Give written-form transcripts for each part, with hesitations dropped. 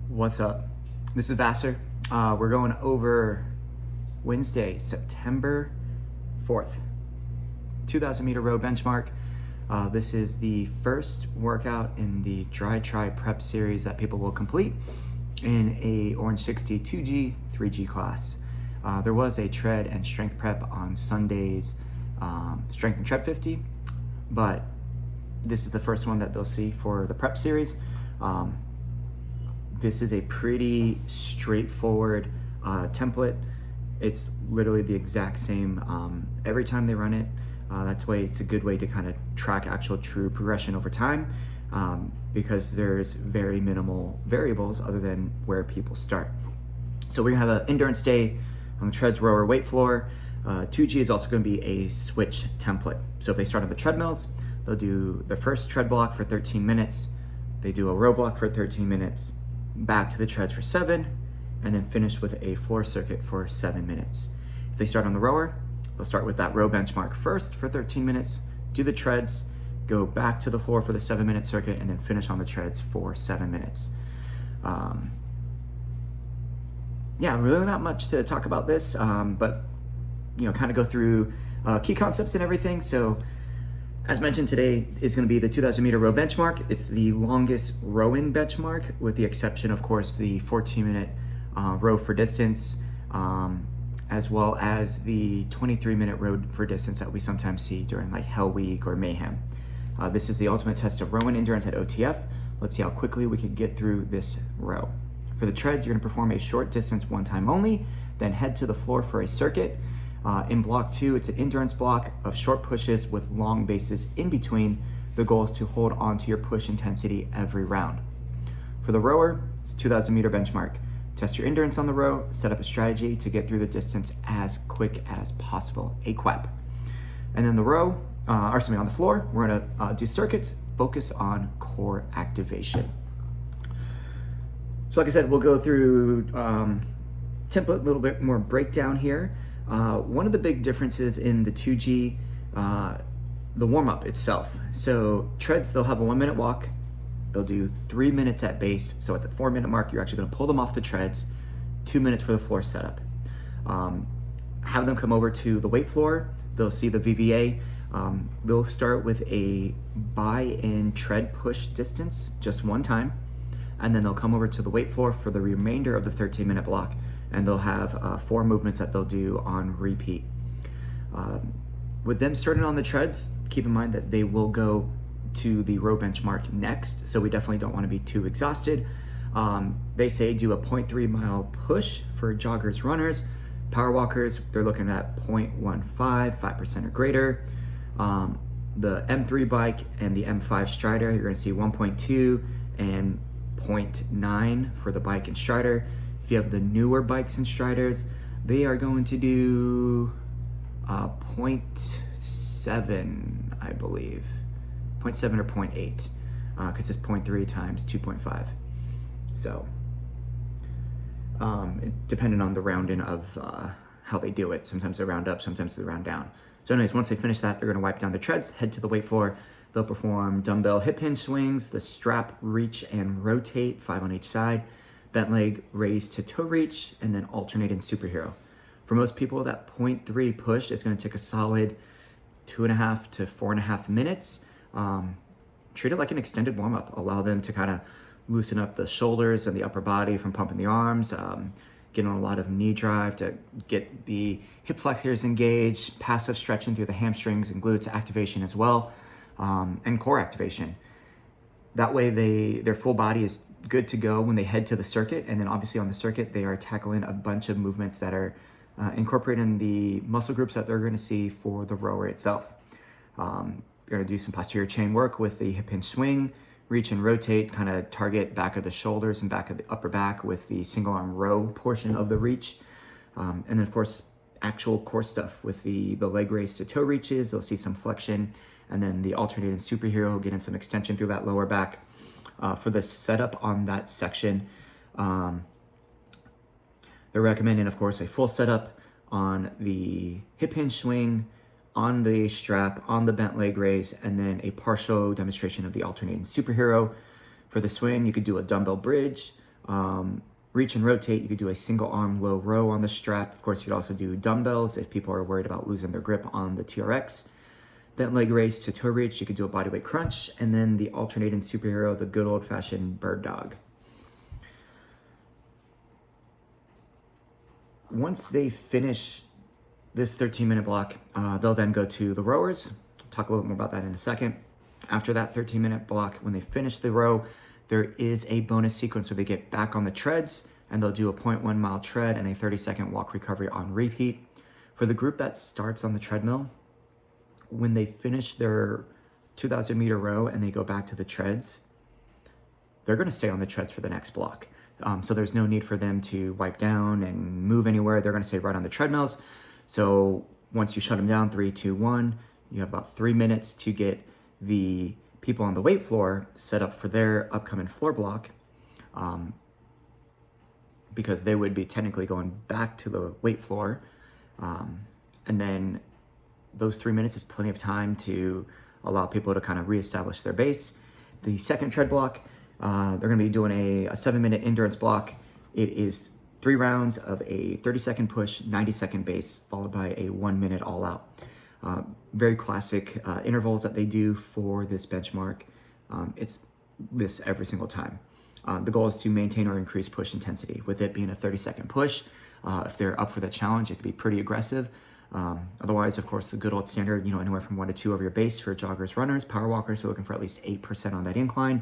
What's up? This is Vassar. We're going over Wednesday, September 4th, 2,000 meter row benchmark. This is the first workout in the dry try prep series that people will complete in a Orange 60 2G, 3G class. There was a tread and strength prep on Sunday's strength and tread 50, but this is the first one that they'll see for the prep series. This is a pretty straightforward template. It's literally the exact same every time they run it. That's why it's a good way to kind of track actual true progression over time, because there's very minimal variables other than where people start. So we're gonna have an endurance day on the treads, rower, weight floor. 2G is also gonna be a switch template. So if they start on the treadmills, they'll do the first tread block for 13 minutes. They do a row block for 13 minutes, back to the treads for 7, and then finish with a floor circuit for 7 minutes. If they start on the rower, they'll start with that row benchmark first for 13 minutes, do the treads, go back to the floor for the 7-minute circuit, and then finish on the treads for 7 minutes. Yeah, really not much to talk about this, but kind of go through key concepts and everything. So as mentioned, today is going to be the 2,000 meter row benchmark. It's the longest row-in benchmark, with the exception, of course, the 14-minute row for distance, as well as the 23-minute row for distance that we sometimes see during like Hell Week or Mayhem. This is the ultimate test of rowing endurance at OTF. Let's see how quickly we can get through this row. For the treads, you're going to perform a short distance one time only, then head to the floor for a circuit. In block 2, it's an endurance block of short pushes with long bases in between. The goal is to hold on to your push intensity every round. For the rower, it's 2,000 meter benchmark. Test your endurance on the row, set up a strategy to get through the distance as quick as possible, a QAP. And then the row, on the floor, we're gonna do circuits, focus on core activation. So like I said, we'll go through template, a little bit more breakdown here. One of the big differences in the 2G, the warm-up itself. So treads, they'll have a 1-minute walk. They'll do 3 minutes at base. So at the 4-minute mark, you're actually gonna pull them off the treads, 2 minutes for the floor setup. Have them come over to the weight floor. They'll see the VVA. They'll start with a buy-in tread push distance, just one time. And then they'll come over to the weight floor for the remainder of the 13-minute block. And they'll have 4 movements that they'll do on repeat. With them starting on the treads, keep in mind that they will go to the row benchmark next, so we definitely don't want to be too exhausted. They say do a 0.3 mile push for joggers, runners. Power walkers, they're looking at 0.15, 5% or greater. The M3 bike and the M5 Strider, you're going to see 1.2 and 0.9 for the bike and Strider. If you have the newer bikes and Striders, they are going to do 0.7, I believe. 0.7 or 0.8, because it's 0.3 times 2.5. So, depending on the rounding of how they do it. Sometimes they round up, sometimes they round down. So anyways, once they finish that, they're gonna wipe down the treads, head to the weight floor. They'll perform dumbbell hip hinge swings, the strap reach and rotate, 5 on each side, bent leg raise to toe reach, and then alternate in superhero. For most people, that 0.3 push is gonna take a solid 2.5 to 4.5 minutes. Treat it like an extended warm-up. Allow them to kind of loosen up the shoulders and the upper body from pumping the arms, get on a lot of knee drive to get the hip flexors engaged, passive stretching through the hamstrings and glutes activation as well, and core activation. That way their full body is good to go when they head to the circuit. And then obviously on the circuit, they are tackling a bunch of movements that are incorporating the muscle groups that they're going to see for the rower itself. They're going to do some posterior chain work with the hip hinge swing, reach and rotate, kind of target back of the shoulders and back of the upper back with the single arm row portion of the reach. And then of course, actual core stuff with the leg raise to toe reaches. They'll see some flexion, and then the alternating superhero, getting some extension through that lower back. For the setup on that section, they're recommending, of course, a full setup on the hip hinge swing, on the strap, on the bent leg raise, and then a partial demonstration of the alternating superhero. For the swing, you could do a dumbbell bridge, Reach and rotate, you could do a single arm low row on the strap. Of course, you could also do dumbbells if people are worried about losing their grip on the TRX. Bent leg raise to toe reach, you could do a bodyweight crunch, and then the alternating superhero, the good old fashioned bird dog. Once they finish this 13-minute block, they'll then go to the rowers. I'll talk a little bit more about that in a second. After that 13-minute block, when they finish the row, there is a bonus sequence where they get back on the treads and they'll do a 0.1 mile tread and a 30-second walk recovery on repeat. For the group that starts on the treadmill, when they finish their 2,000 meter row and they go back to the treads, they're going to stay on the treads for the next block. So there's no need for them to wipe down and move anywhere. They're going to stay right on the treadmills. So once you shut them down, 3, 2, 1, you have about 3 minutes to get the people on the weight floor set up for their upcoming floor block, because they would be technically going back to the weight floor. And then those 3 minutes is plenty of time to allow people to kind of reestablish their base. The second tread block, they're going to be doing a 7-minute endurance block. It is 3 rounds of a 30-second push, 90-second base, followed by a 1-minute all out. Very classic intervals that they do for this benchmark. It's this every single time. The goal is to maintain or increase push intensity. With it being a 30-second push, if they're up for the challenge, it could be pretty aggressive. Otherwise, of course, the good old standard, anywhere from 1 to 2 over your base for joggers, runners, power walkers, so looking for at least 8% on that incline.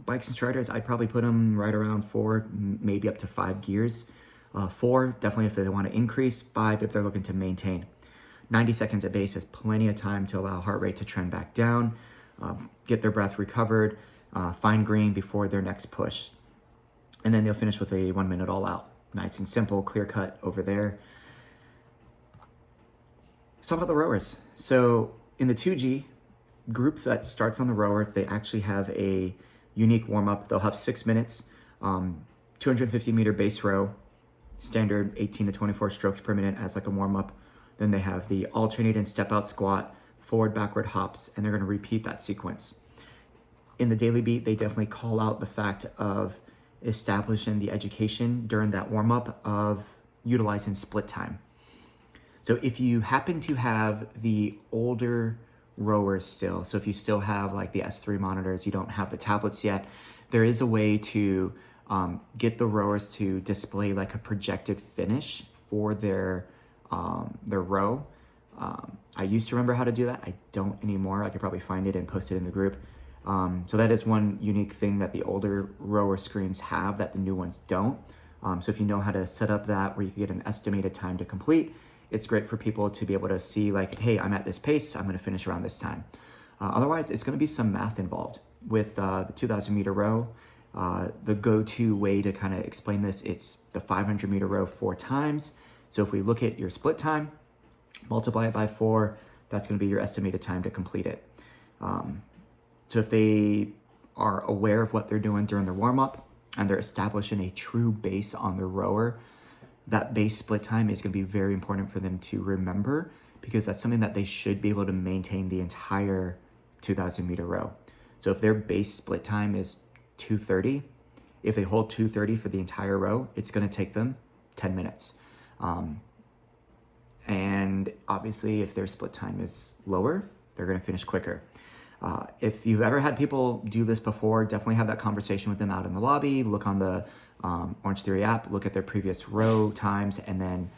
Bikes and striders, I'd probably put them right around 4, maybe up to 5 gears. 4, definitely if they want to increase. 5, if they're looking to maintain. 90 seconds at base is plenty of time to allow heart rate to trend back down, get their breath recovered, find green before their next push. And then they'll finish with a 1-minute all out. Nice and simple, clear cut over there. Let's talk about the rowers. So in the 2G group that starts on the rower, they actually have a unique warm-up. They'll have 6 minutes, 250 meter base row, standard 18 to 24 strokes per minute as like a warm-up. Then they have the alternating step-out squat, forward, backward hops, and they're going to repeat that sequence. In the daily beat, they definitely call out the fact of establishing the education during that warm-up of utilizing split time. So if you happen to have the older rowers still, so if you still have like the S3 monitors, you don't have the tablets yet, there is a way to get the rowers to display like a projected finish for their row. I used to remember how to do that. I don't anymore. I could probably find it and post it in the group. So that is one unique thing that the older rower screens have that the new ones don't. So if you know how to set up that where you can get an estimated time to complete, it's great for people to be able to see like, hey, I'm at this pace, I'm going to finish around this time. Otherwise, it's going to be some math involved. With the 2,000 meter row, the go-to way to kind of explain this, it's the 500 meter row 4 times. So if we look at your split time, multiply it by 4, that's going to be your estimated time to complete it. So if they are aware of what they're doing during their warm-up and they're establishing a true base on their rower, that base split time is going to be very important for them to remember, because that's something that they should be able to maintain the entire 2,000 meter row. So if their base split time is 2:30, if they hold 2:30 for the entire row, it's going to take them 10 minutes. And obviously if their split time is lower, they're going to finish quicker. If you've ever had people do this before, definitely have that conversation with them out in the lobby. Look on the Orange Theory app, look at their previous row times, and then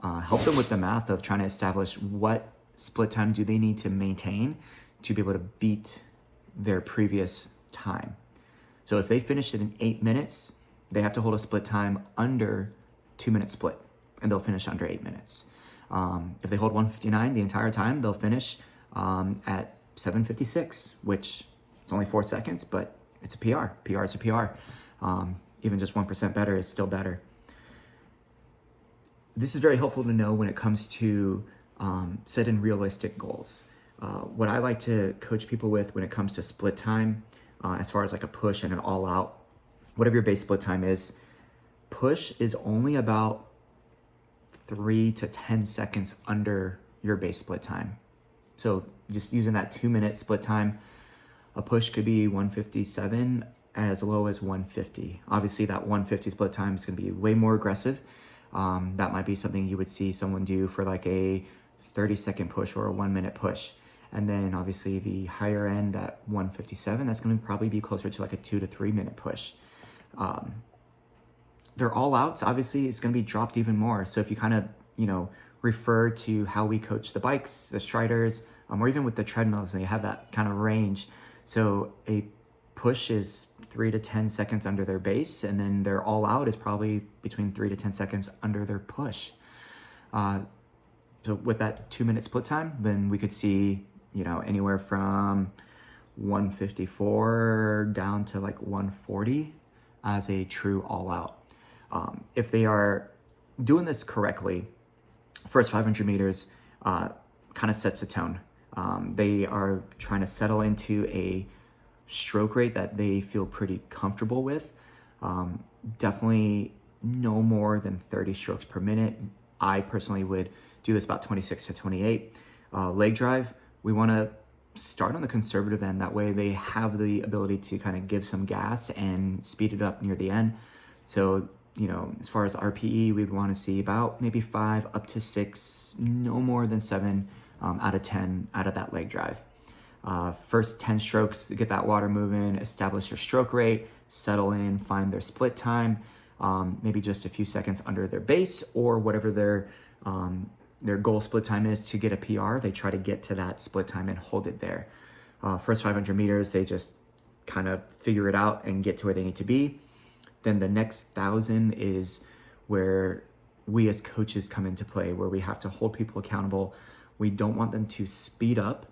help them with the math of trying to establish what split time do they need to maintain to be able to beat their previous time. So if they finished it in 8 minutes, they have to hold a split time under 2-minute split, and they'll finish under 8 minutes. If they hold 1:59 the entire time, they'll finish at 7:56, which it's only 4 seconds, but it's a PR. PR is a PR. Even just 1% better is still better. This is very helpful to know when it comes to setting realistic goals. What I like to coach people with when it comes to split time, as far as like a push and an all out, whatever your base split time is, push is only about 3 to 10 seconds under your base split time. So just using that 2-minute split time, a push could be 1:57 as low as 150. Obviously, that 150 split time is going to be way more aggressive. That might be something you would see someone do for like a 30-second push or a 1-minute push. And then obviously the higher end at 157, that's going to probably be closer to like a 2 to 3 minute push. Their all outs, obviously, it's going to be dropped even more. So if you kind of, refer to how we coach the bikes, the striders, or even with the treadmills, they have that kind of range. So a push is 3 to 10 seconds under their base, and then their all out is probably between 3 to 10 seconds under their push. So with that 2-minute split time, then we could see, anywhere from 154 down to like 140 as a true all out. If they are doing this correctly, first 500 meters kind of sets a tone. They are trying to settle into a stroke rate that they feel pretty comfortable with. Definitely no more than 30 strokes per minute. I personally would do this about 26 to 28. Leg drive, we want to start on the conservative end. That way they have the ability to kind of give some gas and speed it up near the end. So, as far as RPE, we'd want to see about maybe 5 up to 6, no more than 7 out of 10 out of that leg drive. First 10 strokes to get that water moving, establish your stroke rate, settle in, find their split time, maybe just a few seconds under their base or whatever their goal split time is to get a PR. They try to get to that split time and hold it there. First 500 meters, they just kind of figure it out and get to where they need to be. Then the next 1,000 is where we as coaches come into play, where we have to hold people accountable. We don't want them to speed up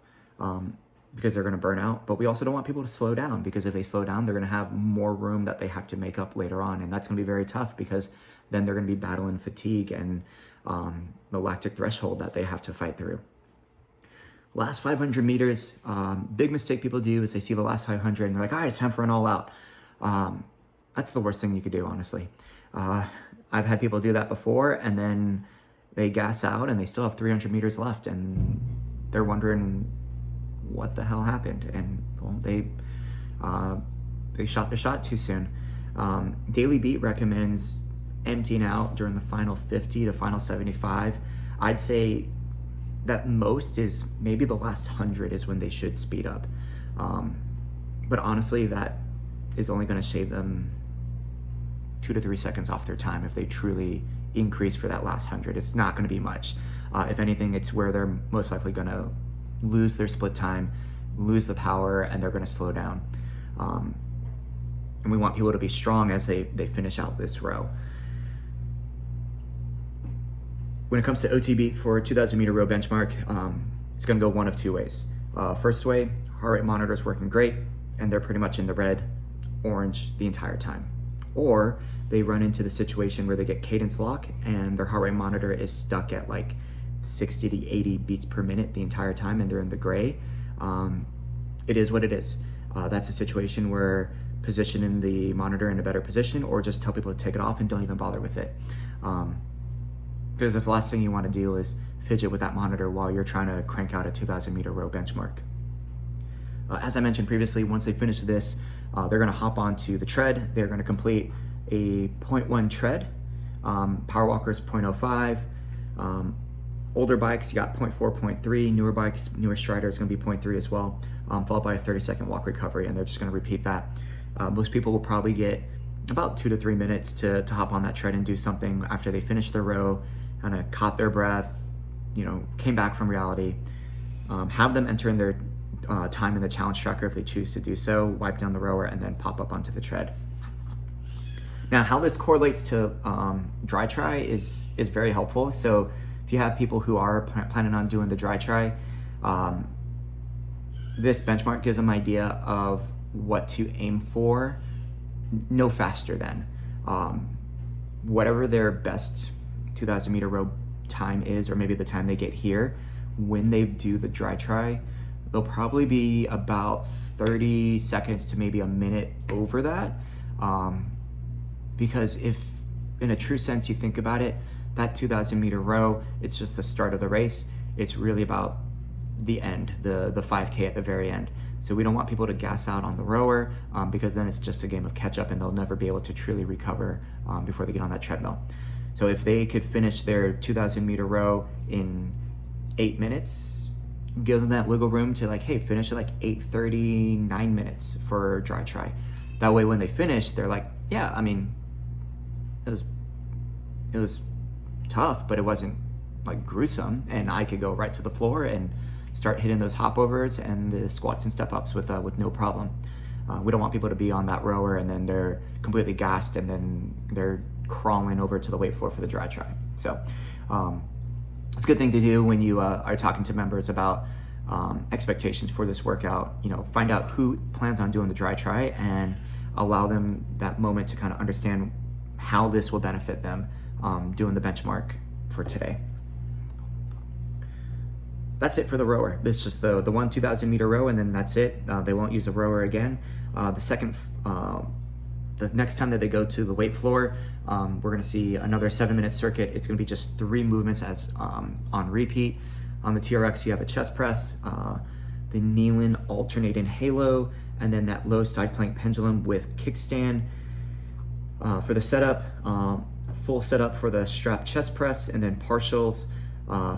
because they're going to burn out, but we also don't want people to slow down, because if they slow down, they're going to have more room that they have to make up later on. And that's going to be very tough, because then they're going to be battling fatigue and the lactic threshold that they have to fight through. Last 500 meters, big mistake people do is they see the last 500 and they're like, all right, it's time for an all out. That's the worst thing you could do, honestly. I've had people do that before, and then they gas out and they still have 300 meters left, and they're wondering what the hell happened. And well, they shot their shot too soon. Daily Beat recommends emptying out during the final 50 to final 75. I'd say that most is maybe the last 100 is when they should speed up. But honestly, that is only going to save them 2 to 3 seconds off their time if they truly increase for that last 100. It's not going to be much. If anything, it's where they're most likely going to lose their split time, lose the power, and they're going to slow down. And we want people to be strong as they finish out this row. When it comes to OTB for a 2,000 meter row benchmark, it's going to go one of two ways. First way, heart rate monitor is working great, and they're pretty much in the red, orange the entire time. Or they run into the situation where they get cadence lock and their heart rate monitor is stuck at like 60 to 80 beats per minute the entire time, and they're in the gray. It is what it is. That's a situation where position the monitor in a better position, or just tell people to take it off and don't even bother with it. Because the last thing you want to do is fidget with that monitor while you're trying to crank out a 2,000 meter row benchmark. As I mentioned previously, once they finish this, they're going to hop onto the tread. They're going to complete a 0.1 tread. Power walkers 0.05. Older bikes, you got 0.4, 0.3. Newer bikes, newer strider is going to be 0.3 as well, followed by a 30-second walk recovery, and they're just going to repeat that. Most people will probably get about 2 to 3 minutes to hop on that tread and do something after they finish their row, kind of caught their breath, came back from reality. Have them enter in their time in the challenge tracker if they choose to do so, wipe down the rower, and then pop up onto the tread. Now, how this correlates to dry try is very helpful. So if you have people who are planning on doing the dry try, this benchmark gives them an idea of what to aim for, no faster than. Whatever their best 2,000 meter row time is, or maybe the time they get here, when they do the dry try, they'll probably be about 30 seconds to maybe a minute over that. Because if in a true sense you think about it, that 2,000 meter row, it's just the start of the race. It's really about the end, the 5K at the very end. So we don't want people to gas out on the rower because then it's just a game of catch up and they'll never be able to truly recover before they get on that treadmill. So if they could finish their 2,000 meter row in 8 minutes, give them that wiggle room to like, hey, finish at like 8:30, 9 minutes for dry try. That way when they finish, they're like, yeah, I mean, it was tough, but it wasn't like gruesome, and I could go right to the floor and start hitting those hopovers and the squats and step ups with no problem. We don't want people to be on that rower and then they're completely gassed and then they're crawling over to the weight floor for the dry try. So it's a good thing to do when you are talking to members about expectations for this workout. You know, find out who plans on doing the dry try and allow them that moment to kind of understand how this will benefit them doing the benchmark for today. That's it for the rower. This is just the one 2,000 meter row, and then that's it. They won't use a rower again. The next time that they go to the weight floor, we're gonna see another 7-minute circuit. It's gonna be just 3 movements as on repeat. On the TRX, you have a chest press, the kneeling alternating halo, and then that low side plank pendulum with kickstand. For the setup, full setup for the strap chest press, and then partials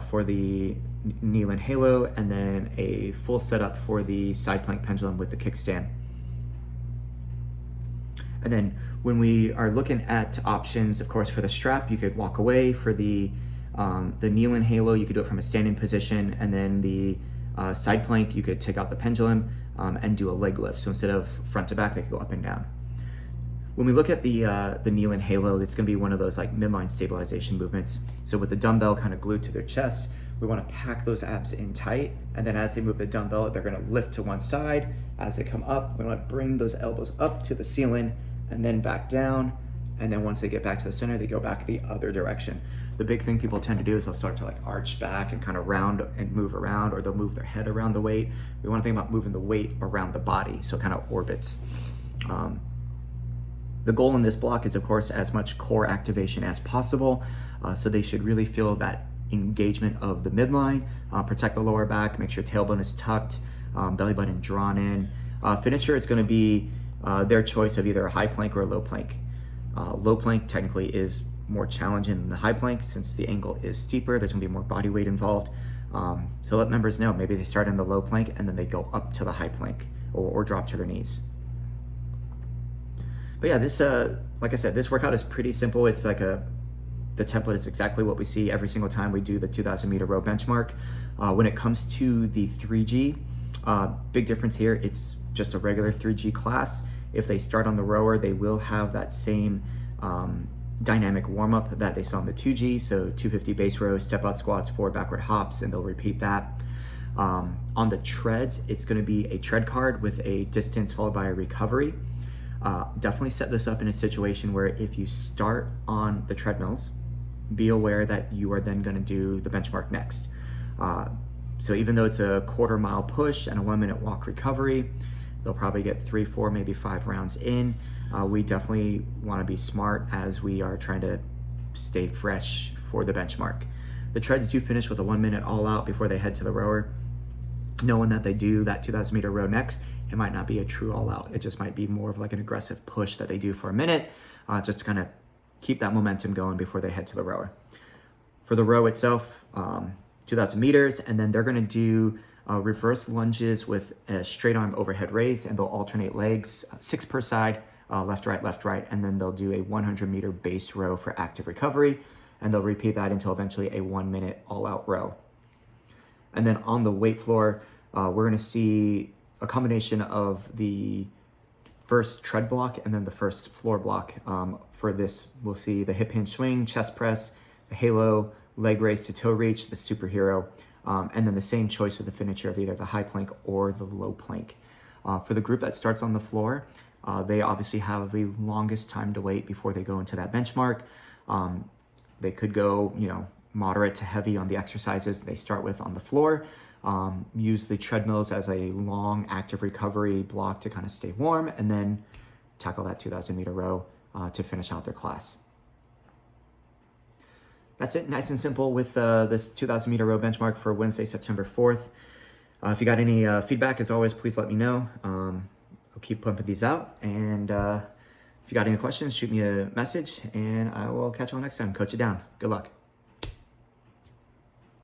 for the kneeling halo, and then a full setup for the side plank pendulum with the kickstand. And then when we are looking at options, of course, for the strap, you could walk away. For the kneeling halo, you could do it from a standing position, and then the side plank, you could take out the pendulum and do a leg lift. So instead of front to back, they could go up and down. When we look at the kneeling halo, it's gonna be one of those like midline stabilization movements. So with the dumbbell kind of glued to their chest, we wanna pack those abs in tight, and then as they move the dumbbell, they're gonna lift to one side. As they come up, we wanna bring those elbows up to the ceiling and then back down. And then once they get back to the center, they go back the other direction. The big thing people tend to do is they'll start to like arch back and kind of round and move around, or they'll move their head around the weight. We wanna think about moving the weight around the body, so it kind of orbits. The goal in this block is, of course, as much core activation as possible. So they should really feel that engagement of the midline, protect the lower back, make sure tailbone is tucked, belly button drawn in. Finisher is gonna be their choice of either a high plank or a low plank. Low plank technically is more challenging than the high plank since the angle is steeper. There's gonna be more body weight involved. So let members know, maybe they start in the low plank and then they go up to the high plank or drop to their knees. But yeah, this, like I said, this workout is pretty simple. It's like the template is exactly what we see every single time we do the 2,000 meter row benchmark. When it comes to the 3G, big difference here, it's just a regular 3G class. If they start on the rower, they will have that same dynamic warm-up that they saw in the 2G, so 250 base rows, step out squats, forward backward hops, and they'll repeat that. On the treads, it's gonna be a tread card with a distance followed by a recovery. Definitely set this up in a situation where if you start on the treadmills, be aware that you are then gonna do the benchmark next. So even though it's a 1/4 mile push and a 1-minute walk recovery, they'll probably get 3, 4, maybe 5 rounds in. We definitely wanna be smart as we are trying to stay fresh for the benchmark. The treads do finish with a 1-minute all out before they head to the rower. Knowing that they do that 2,000 meter row next, it might not be a true all out. It just might be more of like an aggressive push that they do for a minute, just to kind of keep that momentum going before they head to the rower. For the row itself, 2,000 meters, and then they're gonna do reverse lunges with a straight arm overhead raise, and they'll alternate legs, 6 per side, left, right, and then they'll do a 100 meter base row for active recovery, and they'll repeat that until eventually a 1-minute all out row. And then on the weight floor, we're gonna see a combination of the first tread block and then the first floor block. For this, we'll see the hip hinge swing, chest press, the halo, leg raise to toe reach, the superhero, and then the same choice of the finisher of either the high plank or the low plank. For the group that starts on the floor, they obviously have the longest time to wait before they go into that benchmark. They could go, moderate to heavy on the exercises they start with on the floor. Use the treadmills as a long active recovery block to kind of stay warm, and then tackle that 2,000 meter row to finish out their class. That's it, nice and simple with this 2,000 meter row benchmark for Wednesday, September 4th. If you got any feedback, as always, please let me know. I'll keep pumping these out. And if you got any questions, shoot me a message, and I will catch you all next time. Coach it down. Good luck.